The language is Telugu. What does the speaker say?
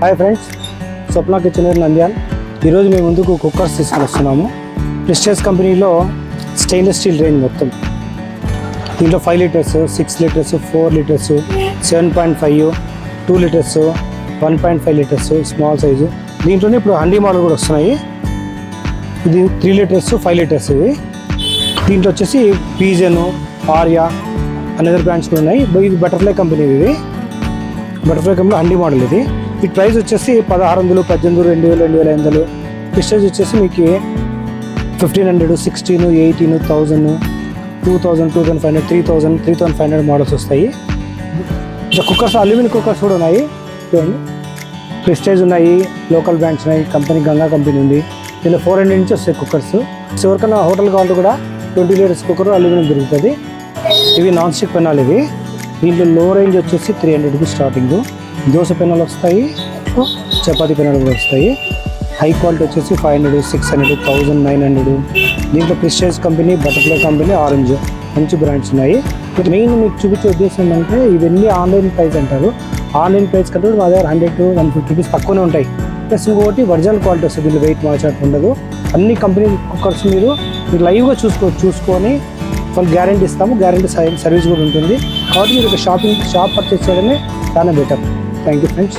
హాయ్ ఫ్రెండ్స్, స్వప్న కిచెన్ నంద్యాల్. ఈరోజు మేము ముందుకు కుక్కర్స్ తీసుకొని వస్తున్నాము. ప్రెస్టీజ్ కంపెనీలో స్టెయిన్లెస్ స్టీల్ రేంజ్ మొత్తం. దీంట్లో 5 litres, 6 litres, 4 litres, 7.5, 2 litres, 1.5 litres small size. దీంట్లోనే ఇప్పుడు హండీ మోడల్ కూడా వస్తున్నాయి. ఇది 3 లీటర్స్, 5 లీటర్స్. ఇవి దీంట్లో వచ్చేసి పీజన్, ఆర్యా అనేదర్ బ్రాండ్స్ కూడా ఉన్నాయి. ఇది బటర్ఫ్లై కంపెనీ. ఇది బటర్ఫ్లై కంపెనీ హండీ మోడల్. ఇది ప్రైస్ వచ్చేసి 1600, 1800, 2000, 2500. ప్రెస్టీజ్ వచ్చేసి మీకు 1500, 16, 18, 1000, 2000, 2500, 3000, 3500 మోడల్స్ వస్తాయి. ఇంకా కుక్కర్స్ అల్యూమినియం కుక్కర్స్ కూడా ఉన్నాయి. చూడండి, ప్రెస్టీజ్ ఉన్నాయి, లోకల్ బ్రాండ్స్ ఉన్నాయి. కంపెనీ గంగా కంపెనీ ఉంది. దీనిలో 400 నుంచి వస్తాయి కుక్కర్స్. ఎవరికైనా హోటల్ కావాలి కూడా 20 లీటర్స్ కుక్కర్ అల్యూమినియం దొరుకుతుంది. ఇవి నాన్ స్టిక్ పెనాలు. ఇవి దీంట్లో లో రేంజ్ వచ్చేసి 300 రూపీస్ స్టార్టింగ్. దోశ పెనాలు వస్తాయి, చపాతీ పెనాలు కూడా వస్తాయి. హై క్వాలిటీ వచ్చేసి 500, 600, 1900. దీంట్లో prestige company, butterfly company, orange మంచి బ్రాండ్స్ ఉన్నాయి. మెయిన్ మీకు చూపించే ఉద్దేశం ఏంటంటే ఇవన్నీ ఆన్లైన్ ప్రైస్ అంటారు. ఆన్లైన్ ప్రైస్ కంటే మా దగ్గర 100 to 150 రూపీస్ తక్కువనే ఉంటాయి. ప్లస్ ఇంకొకటి ఒరిజినల్ క్వాలిటీ వస్తుంది. దీంట్లో వెయిట్ మార్చాట్ ఉండదు. అన్ని కంపెనీ కుక్కర్స్ మీరు లైవ్గా చూసుకొని వాళ్ళు గ్యారెంటీ ఇస్తాము. గ్యారెంటీ సర్వీస్ కూడా ఉంటుంది. కాబట్టి మీరు ఒక షాప్ పర్చేస్ చేయడమే చాలా బెటర్. Thank you friends.